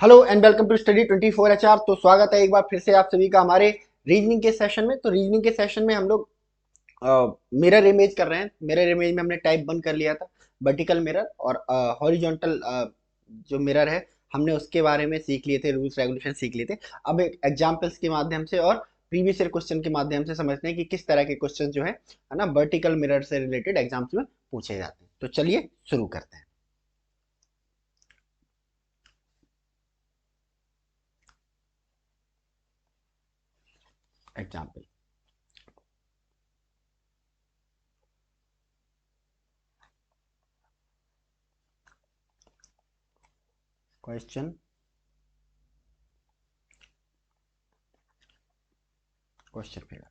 Hello and welcome to study 24 HR। तो स्वागत है एक बार फिर से आप सभी का हमारे रीजनिंग के सेशन में। तो रीजनिंग के सेशन में हम लोग मिरर इमेज कर रहे हैं। मिरर इमेज में हमने टाइप 1 कर लिया था, वर्टिकल मिरर, और हॉरिजॉन्टल जो मिरर है हमने उसके बारे में सीख लिए थे, रूल्स रेगुलेशन सीख लिए थे। अब एक एग्जाम्पल्स के माध्यम से और प्रीवियस ईयर क्वेश्चन के माध्यम से समझते हैं कि किस तरह के क्वेश्चन जो है ना, वर्टिकल मिरर से रिलेटेड एग्जाम्स में पूछे जाते हैं। तो चलिए शुरू करते हैं। Example question question figure.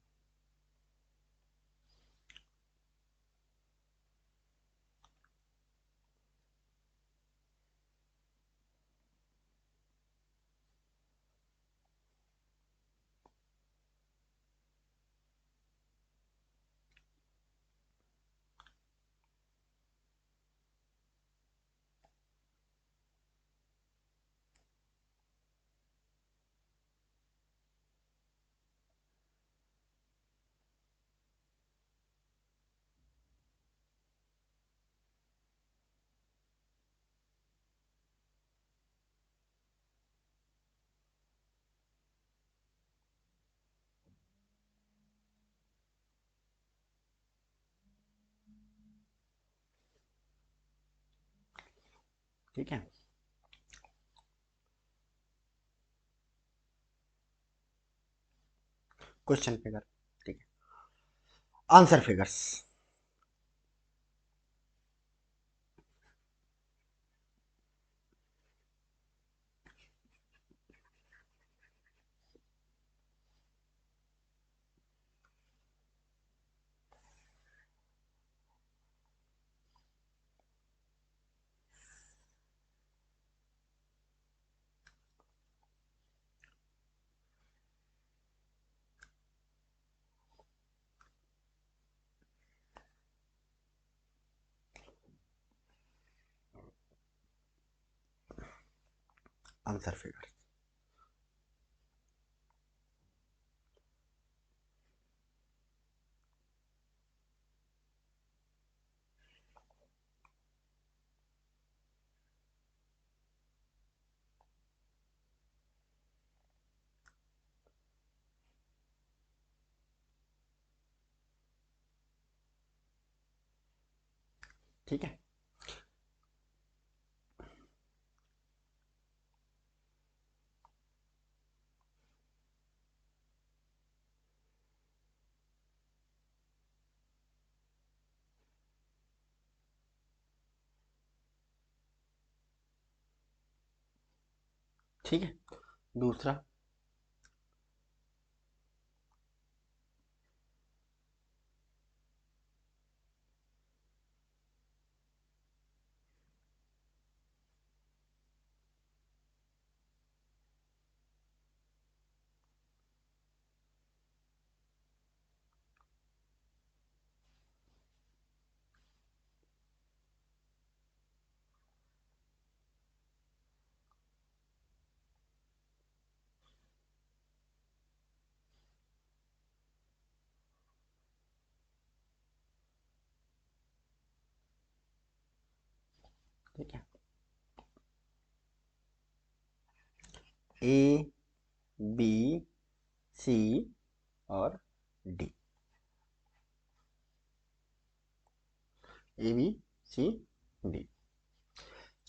ठीक है, क्वेश्चन फिगर। ठीक है, आंसर फिगर्स। Answer figure. ठीक है, ठीक है। दूसरा। ठीक है, ए बी सी और D. A B C D.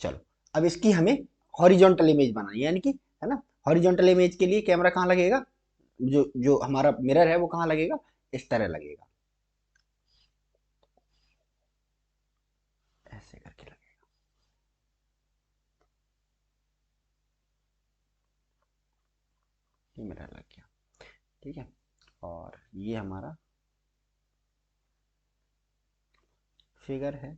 चलो, अब इसकी हमें हॉरिजॉन्टल इमेज बनानी है, यानी कि, है ना, हॉरिजॉन्टल इमेज के लिए कैमरा कहाँ लगेगा? जो जो हमारा मिरर है वो कहाँ लगेगा? इस तरह लगेगा, ऐसे करके लगेगा। ये मिरर लग गया। ठीक है, और ये हमारा फिगर है।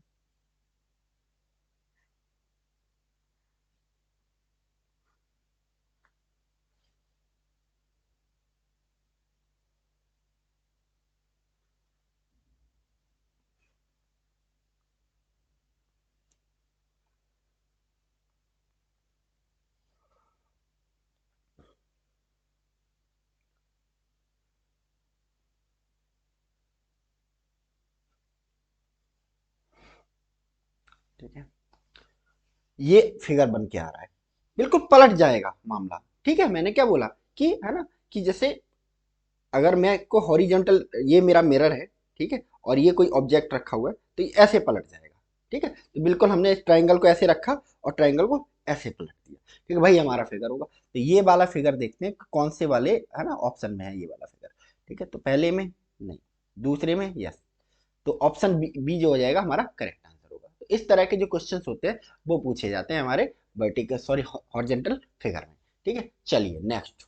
ठीक है, ये फिगर बन के आ रहा है, बिल्कुल पलट जाएगा मामला। ठीक है, मैंने क्या बोला कि है ना, कि जैसे अगर मैं को हॉरिजॉन्टल, ये मेरा मिरर है, ठीक है, और ये कोई ऑब्जेक्ट रखा हुआ है, तो ये ऐसे पलट जाएगा। ठीक है, तो बिल्कुल हमने इस ट्राइंगल को ऐसे रखा और ट्राइंगल को ऐसे पलट दिया। ठीक है भाई, हमारा फिगर होगा। तो ये वाला फिगर देखते हैं कि कौन से वाले है ना ऑप्शन में है ये वाला फिगर। ठीक है, तो पहले में नहीं, दूसरे में यस, तो ऑप्शन बी जो हो जाएगा हमारा करेक्ट आंसर होगा। तो इस तरह के जो क्वेश्चंस होते हैं वो पूछे जाते हैं हमारे वर्टिकल, सॉरी, हॉरिजॉन्टल फिगर में। ठीक है, चलिए next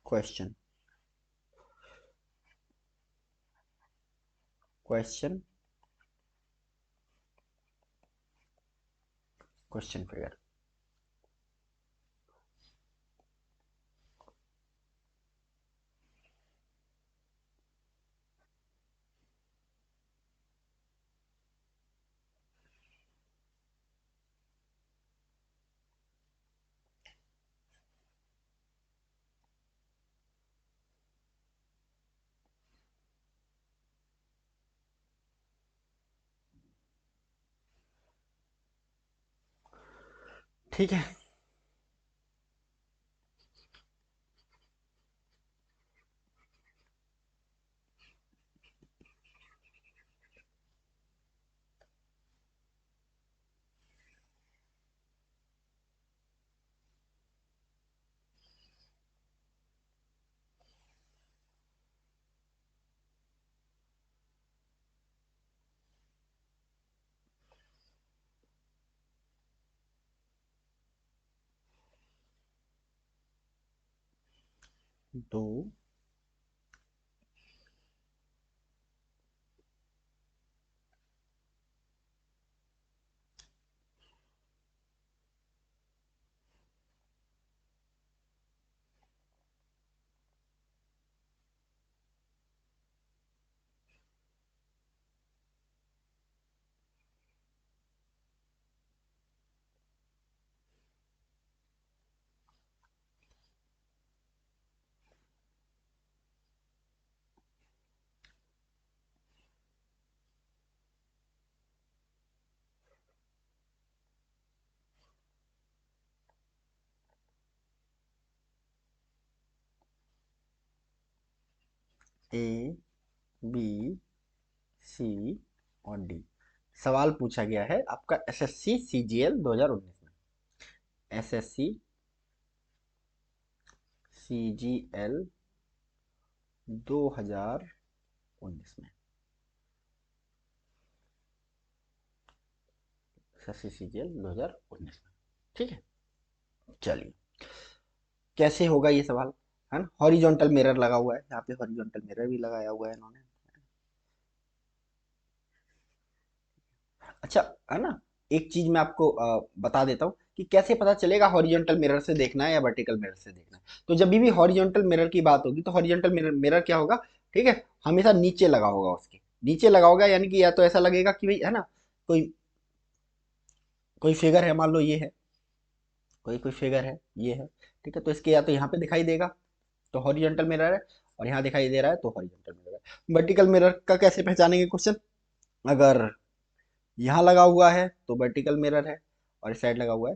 question. Question, question figure. ठीक है, दो ए, बी, सी और डी। सवाल पूछा गया है आपका एसएससी सीजीएल 2019 में। एसएससी सीजीएल 2019 में। एसएससी सीजीएल 2019 में। ठीक है, चलिए कैसे होगा ये सवाल, है ना। हॉरिजॉन्टल मिरर लगा हुआ है, यहाँ पे हॉरिजॉन्टल मिरर भी लगाया हुआ है इन्होंने। अच्छा, है ना, एक चीज मैं आपको बता देता हूँ कि कैसे पता चलेगा हॉरिजॉन्टल मिरर से देखना है या वर्टिकल मिरर से देखना है। तो जब भी हॉरिजॉन्टल मिरर की बात होगी तो हॉरिजॉन्टल मिरर क्या होगा, ठीक है, हमेशा नीचे लगा होगा, उसके नीचे लगा होगा, यानी कि या तो ऐसा लगेगा कि भाई है ना, कोई कोई फिगर है, मान लो ये है, कोई कोई फिगर है, ये है, ठीक है, तो इसके या तो यहाँ पे दिखाई देगा तो हॉरिजॉन्टल मिरर है, और यहाँ दिखाई दे रहा है तो हॉरिजॉन्टल मिरर है। वर्टिकल मिरर का कैसे पहचानेंगे क्वेश्चन, अगर यहाँ लगा हुआ है तो वर्टिकल मिरर है और इस साइड लगा हुआ है,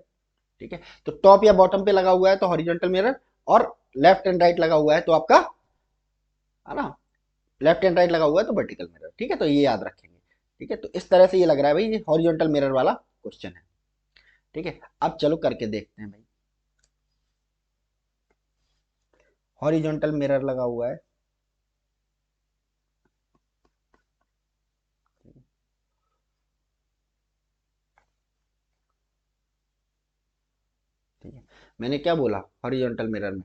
ठीक है, तो टॉप या बॉटम पे लगा हुआ है तो हॉरिजॉन्टल मिरर, और लेफ्ट एंड राइट लगा हुआ है तो आपका, है ना, लेफ्ट एंड राइट लगा हुआ है तो वर्टिकल मिरर। ठीक है, तो ये याद रखेंगे। ठीक है, तो इस तरह से ये लग रहा है भाई, ये हॉरिजॉन्टल मिरर वाला क्वेश्चन है। ठीक है, अब चलो करके देखते हैं भाई। हॉरिजॉन्टल मिरर लगा हुआ है, ठीक है, मैंने क्या बोला, हॉरिजॉन्टल मिरर में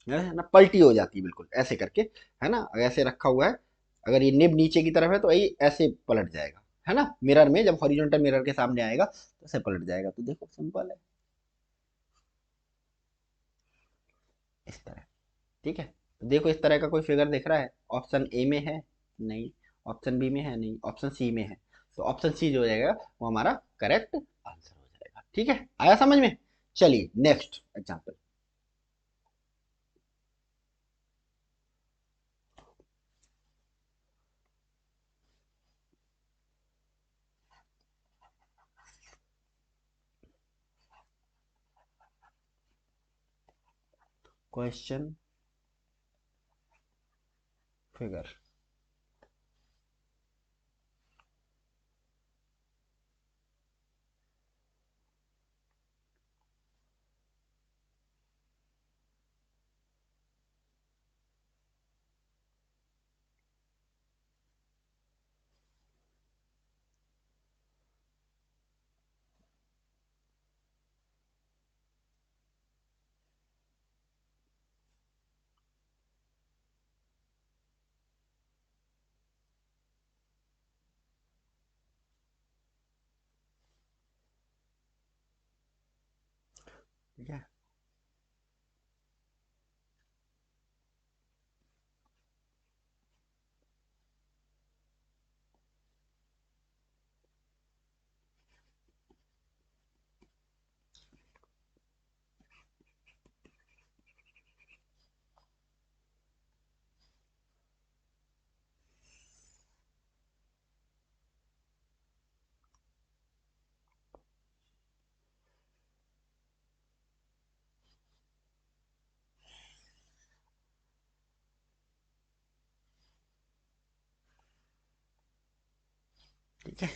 है ना पलटी हो जाती है बिल्कुल ऐसे करके, है ना, ऐसे रखा हुआ है, अगर ये निब नीचे की तरफ है तो ये ऐसे पलट जाएगा, है ना, मिरर में जब हॉरिजॉन्टल मिरर के सामने आएगा तो ऐसे पलट जाएगा। तो देखो सिंपल है, इस तरह। ठीक है, तो देखो इस तरह का कोई फिगर दिख रहा है, ऑप्शन ए में है नहीं, ऑप्शन बी में है नहीं, ऑप्शन सी में है, तो ऑप्शन सी जो हो जाएगा वो हमारा करेक्ट आंसर हो जाएगा। ठीक है, आया समझ में? चलिए नेक्स्ट एग्जांपल। Question figure. ठीक है, ठीक है,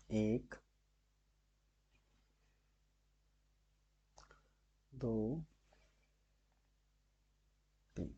एक, दो, तीन।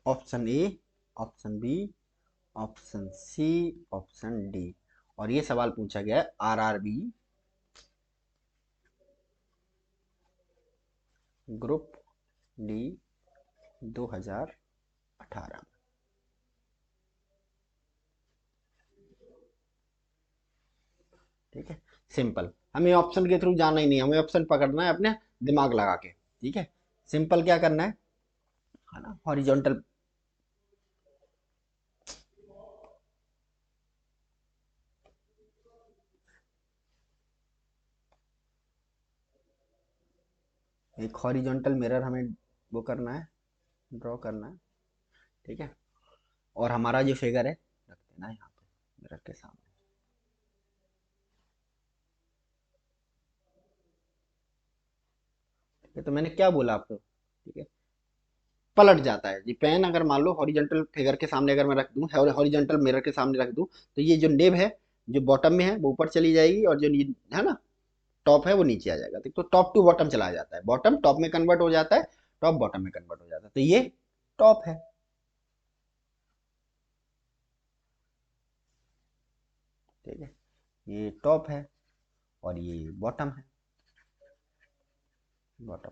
Option A, option B, option C, option D. और ये सवाल पूछा गया है आरआरबी ग्रुप डी 2018। ठीक है, सिंपल। हमें ऑप्शन के थ्रू जाना ही नहीं, हमें ऑप्शन पकड़ना है अपने दिमाग लगा के। ठीक है, सिंपल क्या करना है ना, हॉरिजॉन्टल। एक हॉरिजॉन्टल मिरर हमें वो करना है, ड्रॉ करना है। ठीक है, और हमारा जो फिगर है रख देना है यहाँ पे मिरर के सामने। ठीक है, तो मैंने क्या बोला आपको? ठीक है, पलट जाता है जी पेन। अगर मान लो हॉरिजॉन्टल फिगर के सामने अगर मैं रख दूं, हॉरिजॉन्टल मिरर के सामने रख दूं, तो ये जो नेब है जो बॉटम में है वो ऊपर चली जाएगी, और जो है ना टॉप है वो नीचे आ जाएगा। तो टॉप टू बॉटम चला जाता है, बॉटम टॉप में कन्वर्ट हो जाता है, टॉप बॉटम में कन्वर्ट हो जाता है। तो ये टॉप है। ठीक है, ये टॉप है और ये बॉटम है, बॉटम।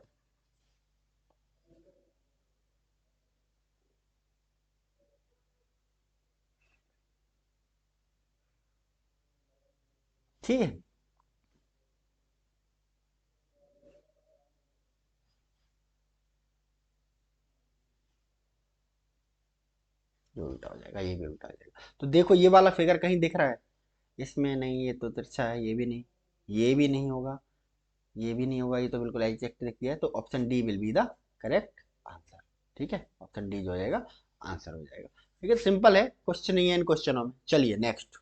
ठीक है, ये उल्टा हो जाएगा, ये भी उल्टा हो जाएगा। तो देखो ये वाला फिगर कहीं दिख रहा है? इसमें नहीं, ये तो तिरछा है, ये भी नहीं, ये भी नहीं होगा, ये भी नहीं होगा, ये तो बिल्कुल एग्जैक्ट लिख दिया है, तो option D will be the correct answer. ठीक है, ऑप्शन डी जो हो जाएगा आंसर हो जाएगा। ठीक है, सिंपल है, क्वेश्चन ही है इन क्वेश्चनों में। चलिए नेक्स्ट।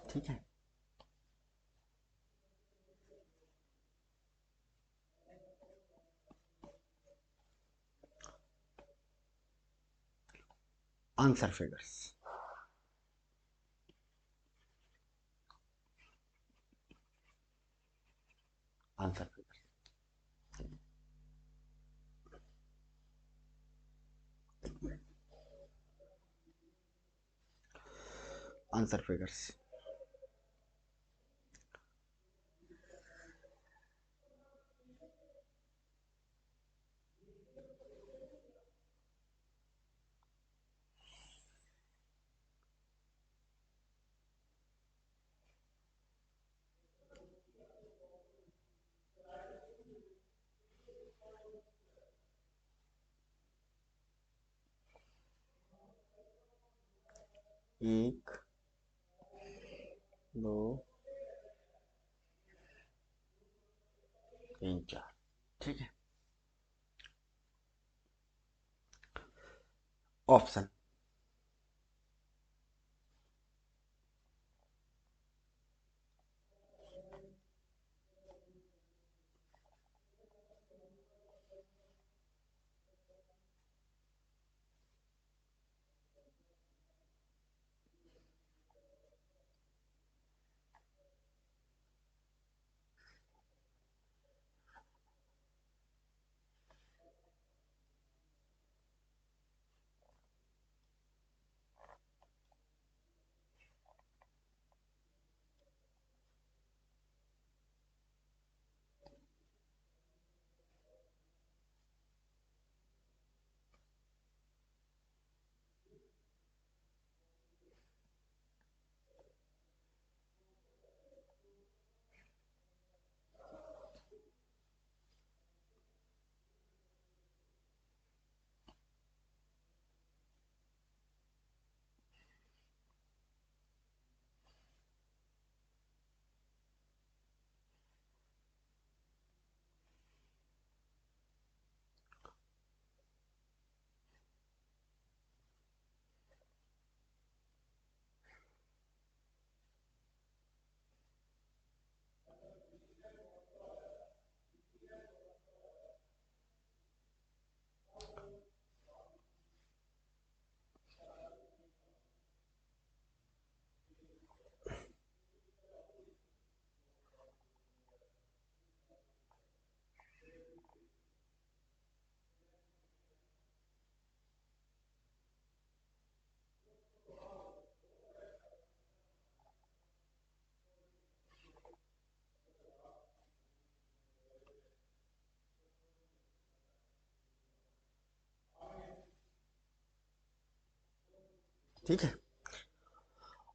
ठीक है, answer figures. Answer figures. Answer figures. एक, दो, तीन, चार। ठीक है, ऑप्शन। ठीक है,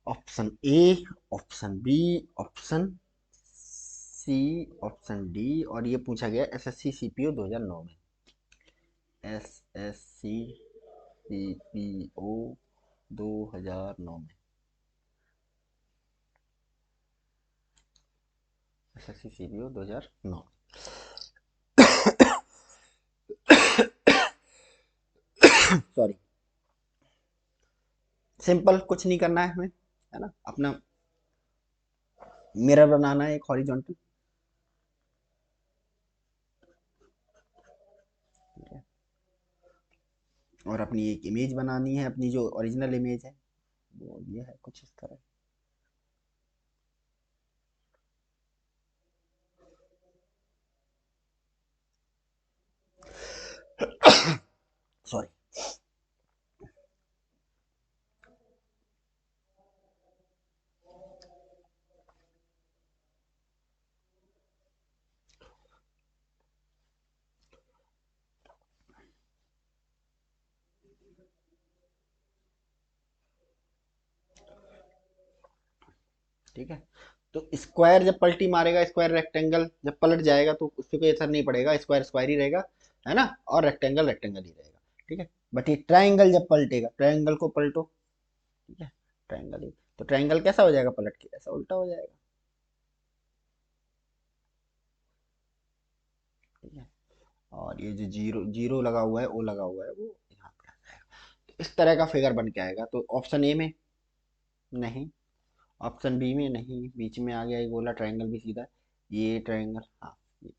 option A, option B, option C, option D, और ये पूछा गया एसएससी सीपीओ 2009 में। एसएससी सीपीओ 2009 में। SSC CBO 2009। सॉरी। सिंपल, कुछ नहीं करना है हमें, है ना, अपना मिरर बनाना है एक हॉरिजॉन्टल। और अपनी एक इमेज बनानी है, अपनी जो ओरिजिनल इमेज है वो ये है कुछ इस तरह। सॉरी। ठीक है, तो स्क्वायर जब पलटी मारेगा, स्क्वायर रेक्टेंगल जब पलट जाएगा तो उस पर कोई असर नहीं पड़ेगा, स्क्वायर स्क्वायर ही रहेगा, है ना, और रेक्टेंगल रेक्टेंगल ही रहेगा। ठीक है, बट ये ट्राइंगल जब पलटेगा, ट्राइंगल को पलटो, ठीक है, ट्राइंगल ही तो ट्राइंगल कैसा हो जाएगा, पलट के ऐसा उल्टा हो जाएगा। ठीक है, और ये जो जीरो जीरो लगा हुआ है, ओ लगा हुआ है, वो यहाँ पे आ जाएगा। तो इस तरह का फिगर बन के आएगा। तो ऑप्शन ए में नहीं, ऑप्शन बी में नहीं, बीच में आ गया ये गोला ट्रायंगल भी सीधा, ये ट्रायंगल, हाँ,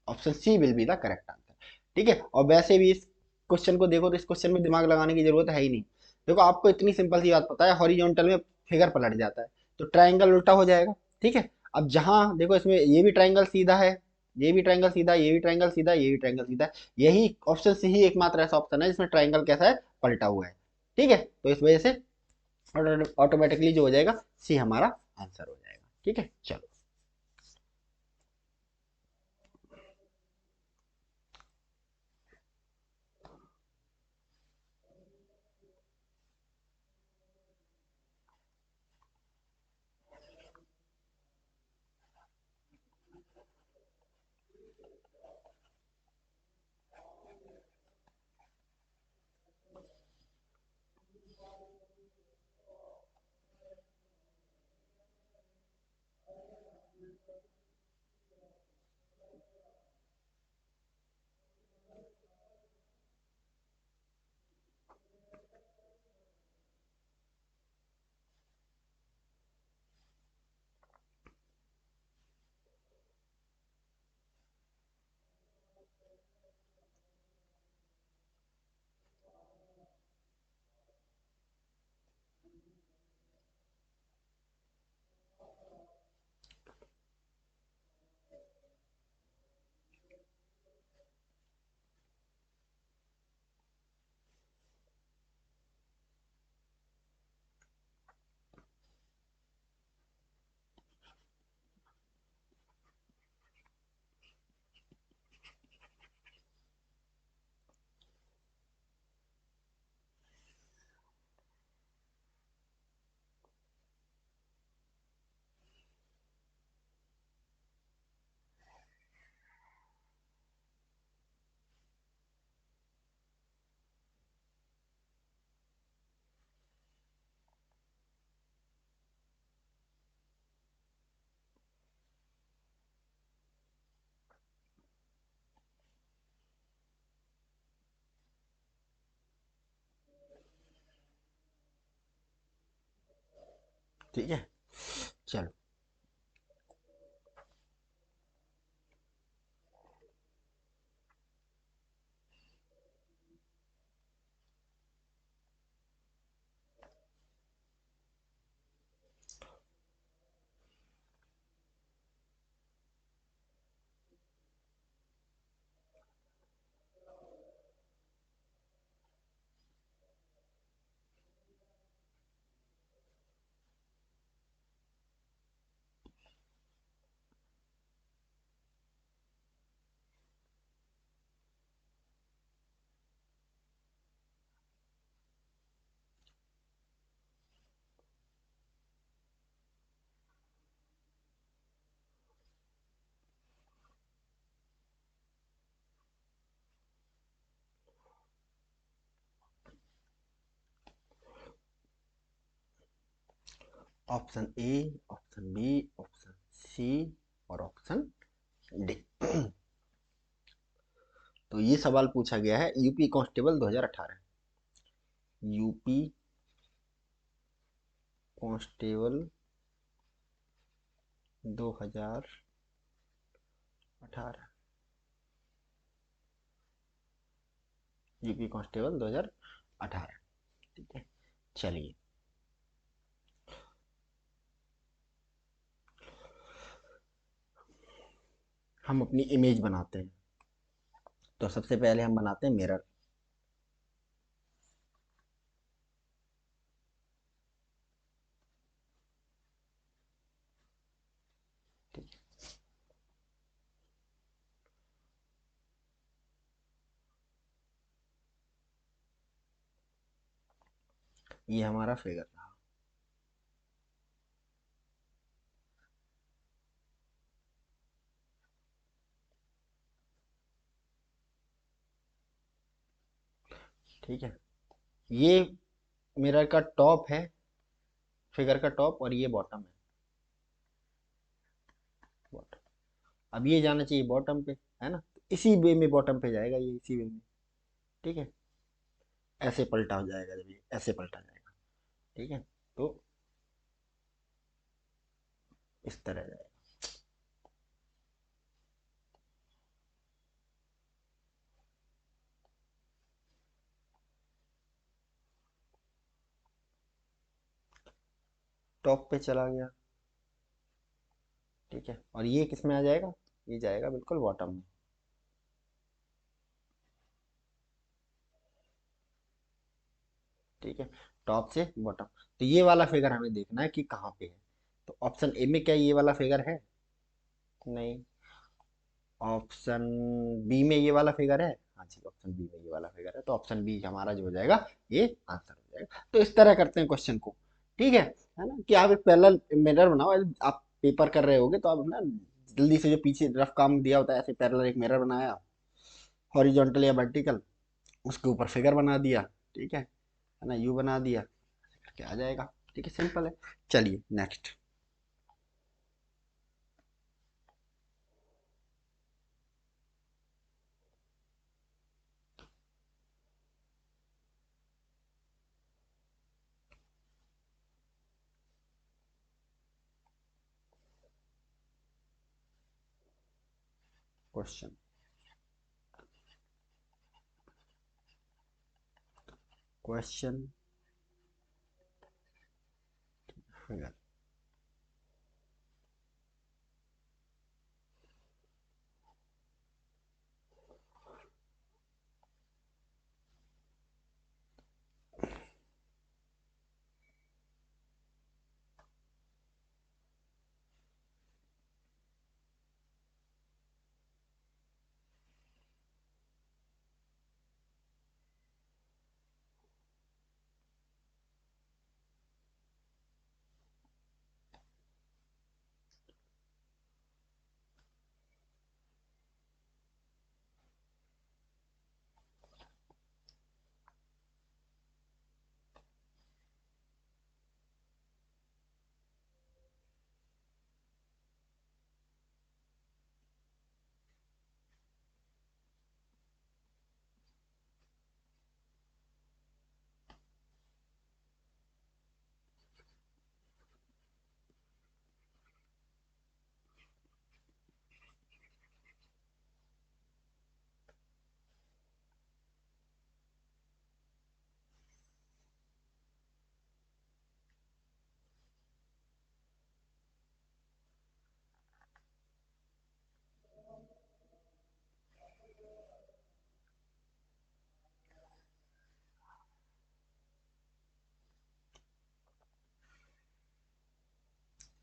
option C will be the correct answer. ठीक है, और वैसे भी इस क्वेश्चन को देखो तो इस क्वेश्चन में दिमाग लगाने की जरूरत है ही नहीं। देखो, आपको इतनी सिंपल सी बात पता है, हॉरिजॉन्टल में फिगर पलट जाता है तो ट्रायंगल उल्टा हो जाएगा। ठीक है, अब जहां देखो इसमें ये भी ट्रायंगल सीधा है, ये भी ट्रायंगल सीधा, ये भी ट्रायंगल सीधा, ये भी ट्रायंगल सीधा है, यही ऑप्शन सी ही एकमात्र ऐसा ऑप्शन है जिसमें ट्रायंगल कैसा है, पलटा हुआ है। ठीक है, तो इस वजह से ऑटोमेटिकली जो हो जाएगा, सी हमारा आंसर हो जाएगा। ठीक है, चलो। ठीक है, चलो। Option A, option B, option C और ऑप्शन डी। तो ये सवाल पूछा गया है UP constable 2018। UP constable 2018। UP constable 2018। ठीक है, चलिए हम अपनी इमेज बनाते हैं। तो सबसे पहले हम बनाते हैं मिरर। ठीक है, ये हमारा फिगर रहा। ठीक है, ये मिरर का टॉप है, फिगर का टॉप, और ये बॉटम है। बॉटम। अब ये जाना चाहिए बॉटम पे, है ना? तो इसी वे में बॉटम पे जाएगा ये, इसी वे में। ठीक है, ऐसे पलटा हो जाएगा, जब ये ऐसे पलटा जाएगा। ठीक है, तो इस तरह जाएगा। टॉप पे चला गया। ठीक है, और ये किस में आ जाएगा? ये जाएगा बिल्कुल बॉटम में। ठीक है, टॉप से बॉटम। तो ये वाला फिगर हमें देखना है कि कहाँ पे है। तो ऑप्शन ए में क्या ये वाला फिगर है? नहीं। ऑप्शन बी में ये वाला फिगर है? हाँ जी, ऑप्शन बी में ये वाला फिगर है, तो ऑप्शन बी हमारा जो हो जाएगा, ये आंसर हो जाएगा। तो इस तरह करते हैं क्वेश्चन को। ठीक है ना? कि आप एक पैरेलल मिरर बनाओ। आप पेपर कर रहे होगे तो आप ना जल्दी से जो पीछे रफ काम दिया होता है, ऐसे पैरेलल एक मिरर बनाया, हॉरिजॉन्टल या वर्टिकल, उसके ऊपर फिगर बना दिया। ठीक है ना? यू बना दिया, क्या आ जाएगा। ठीक है, सिंपल है। चलिए नेक्स्ट क्वेश्चन। Question figure.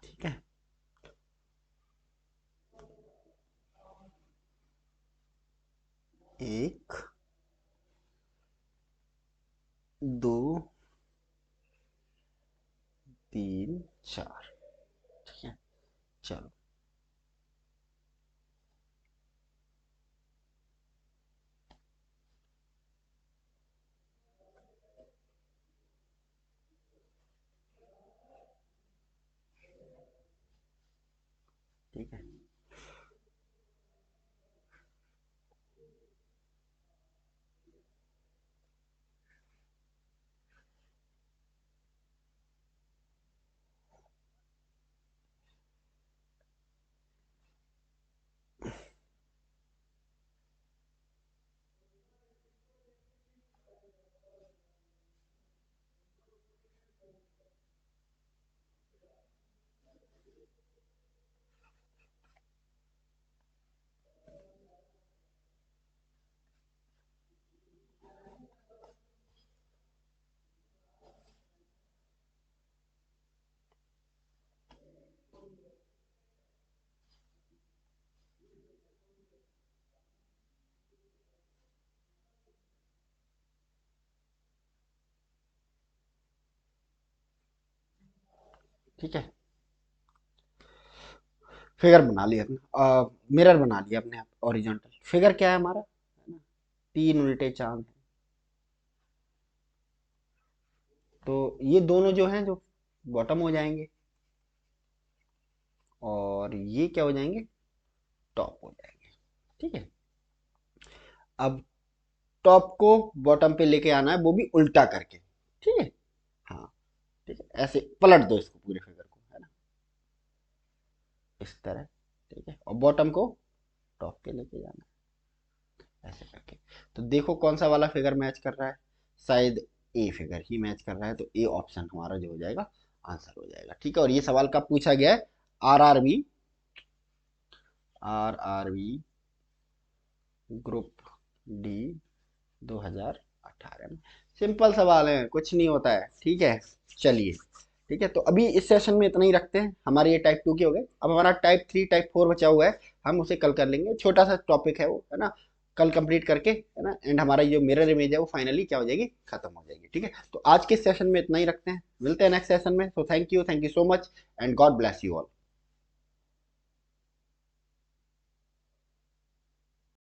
ठीक है, एक, दो, तीन, चार। ठीक है, चलो। ठीक है, ठीक है, फिगर बना लिया अपने, मिरर बना लिया अपने आप ओरिजेंटल। फिगर क्या है हमारा, है ना, 3 उल्टे चांद है। तो ये दोनों जो हैं जो बॉटम हो जाएंगे, और ये क्या हो जाएंगे, टॉप हो जाएंगे। ठीक है, अब टॉप को बॉटम पे लेके आना है, वो भी उल्टा करके। ठीक है, हाँ, ठीक है, ऐसे पलट दो इसको पूरे फिगर को, है ना, इस तरह। ठीक है, और बॉटम को टॉप पे लेके जाना है, ऐसे करके। तो देखो कौन सा वाला फिगर मैच कर रहा है, शायद ए फिगर ही मैच कर रहा है, तो ए ऑप्शन हमारा जो हो जाएगा आंसर हो जाएगा। ठीक है, और ये सवाल कब पूछा गया है, आरआरबी, आरआरबी ग्रुप डी 2018 में। सिंपल सवाल है, कुछ नहीं होता है। ठीक है, चलिए, ठीक है, तो अभी इस सेशन में इतना ही रखते हैं। हमारे ये टाइप 2 के हो गए, अब हमारा टाइप 3 टाइप 4 बचा हुआ है, हम उसे कल कर लेंगे। छोटा सा टॉपिक है वो, है ना, कल कंप्लीट करके, है ना, एंड हमारा जो मिरर इमेज है वो फाइनली क्या हो जाएगी, खत्म हो जाएगी। ठीक है, तो आज के सेशन में इतना ही रखते हैं, मिलते हैं नेक्स्ट सेशन में। तो thank you so much, and God bless you all.